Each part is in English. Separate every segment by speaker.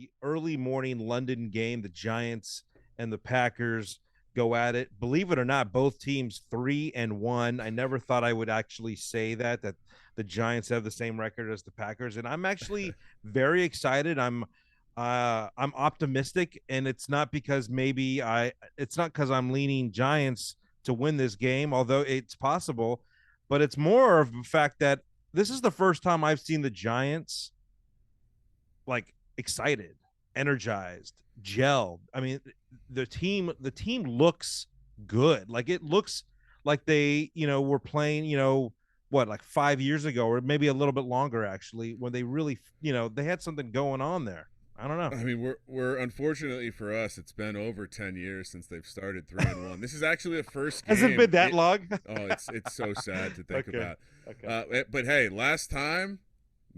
Speaker 1: the early morning London game, the Giants and the Packers go at it. Believe it or not, both teams 3-1. I never thought I would actually say that the Giants have the same record as the Packers, and I'm actually very excited. I'm optimistic, and it's not because it's not because I'm leaning Giants to win this game, although it's possible, but it's more of the fact that this is the first time I've seen the Giants like excited, energized, gelled. I mean, the team looks good. Like it looks like they, were playing, what, like 5 years ago, or maybe a little bit longer actually, when they really, they had something going on there. I don't know.
Speaker 2: I mean, we're unfortunately for us, it's been over 10 years since they've started 3-1. This is actually the first
Speaker 1: Has it been
Speaker 2: game.
Speaker 1: that long?
Speaker 2: It's so sad to think
Speaker 1: Okay.
Speaker 2: about.
Speaker 1: Okay.
Speaker 2: But hey, last time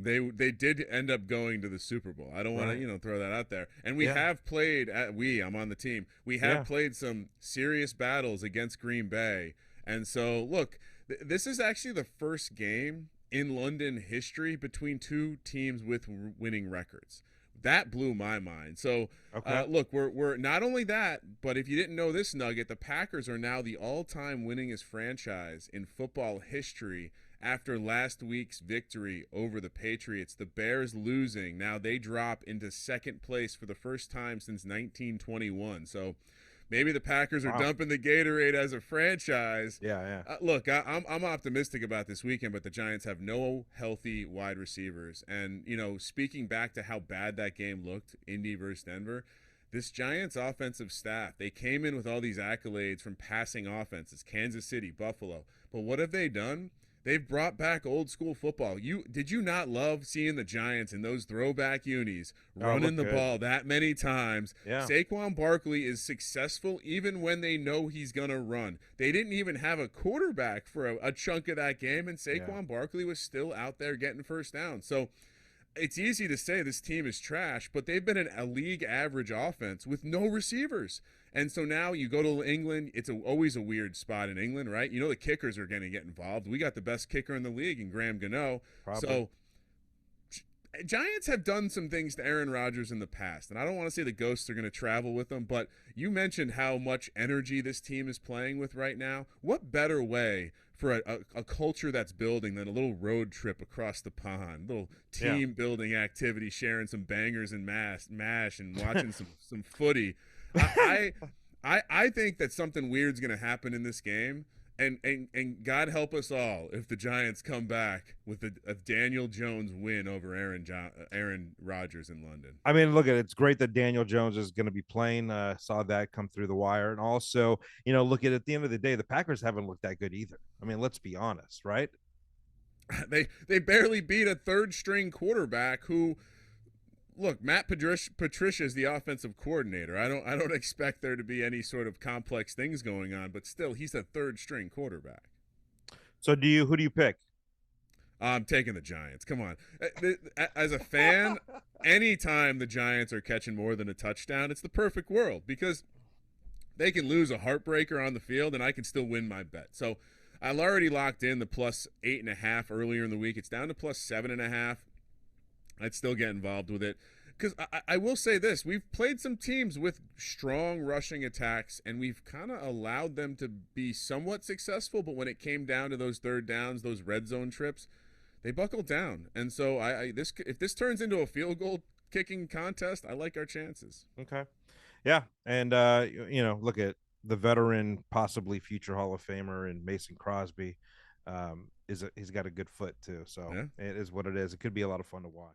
Speaker 2: they did end up going to the Super Bowl. I don't want to
Speaker 1: Right.
Speaker 2: throw that out there. And we
Speaker 1: Yeah.
Speaker 2: have played I'm on the team. We have
Speaker 1: Yeah.
Speaker 2: played some serious battles against Green Bay. And so look, this is actually the first game in London history between two teams with winning records. That blew my mind. So,
Speaker 1: Okay.
Speaker 2: look, we're not only that, but if you didn't know this nugget, the Packers are now the all-time winningest franchise in football history after last week's victory over the Patriots. The Bears losing, now they drop into second place for the first time since 1921. So maybe the Packers are
Speaker 1: Wow.
Speaker 2: dumping the Gatorade as a franchise.
Speaker 1: Yeah. Yeah.
Speaker 2: Look, I'm optimistic about this weekend, but the Giants have no healthy wide receivers. And, speaking back to how bad that game looked, Indy versus Denver, this Giants offensive staff, they came in with all these accolades from passing offenses, Kansas City, Buffalo. But what have they done? They've brought back old school football. Did you not love seeing the Giants in those throwback unis
Speaker 1: Oh,
Speaker 2: running
Speaker 1: look
Speaker 2: the
Speaker 1: good.
Speaker 2: ball that many times?
Speaker 1: Yeah.
Speaker 2: Saquon Barkley is successful even when they know he's gonna run. They didn't even have a quarterback for a chunk of that game, and
Speaker 1: Yeah.
Speaker 2: Saquon Barkley was still out there getting first down. So it's easy to say this team is trash, but they've been a league average offense with no receivers. And so now you go to England, it's always a weird spot in England, right? The kickers are going to get involved. We got the best kicker in the league in Graham Gano.
Speaker 1: Probably.
Speaker 2: So Giants have done some things to Aaron Rodgers in the past, and I don't want to say the ghosts are going to travel with them, but you mentioned how much energy this team is playing with right now. What better way for a culture that's building than a little road trip across the pond, little
Speaker 1: Yeah.
Speaker 2: team building activity, sharing some bangers and mash, and watching some footy. I, I think that something weird's going to happen in this game. And God help us all if the Giants come back with a Daniel Jones win over Aaron Rodgers in London.
Speaker 1: I mean, look at it. It's great that Daniel Jones is going to be playing. Saw that come through the wire, and also, look at the end of the day, the Packers haven't looked that good either. I mean, let's be honest, right?
Speaker 2: They barely beat a third string quarterback who, look, Matt Patricia is the offensive coordinator. I don't expect there to be any sort of complex things going on, but still, he's a third string quarterback.
Speaker 1: So, who do you pick?
Speaker 2: I'm taking the Giants. Come on. As a fan, anytime the Giants are catching more than a touchdown, it's the perfect world because they can lose a heartbreaker on the field and I can still win my bet. So I've already locked in the +8.5 earlier in the week. It's down to +7.5. I'd still get involved with it. Because I will say this, we've played some teams with strong rushing attacks, and we've kind of allowed them to be somewhat successful. But when it came down to those third downs, those red zone trips, they buckled down. And so if this turns into a field goal kicking contest, I like our chances.
Speaker 1: Okay. Yeah, and look at the veteran, possibly future Hall of Famer, and Mason Crosby. He's got a good foot too, so
Speaker 2: Yeah.
Speaker 1: it is what it is. It could be a lot of fun to watch.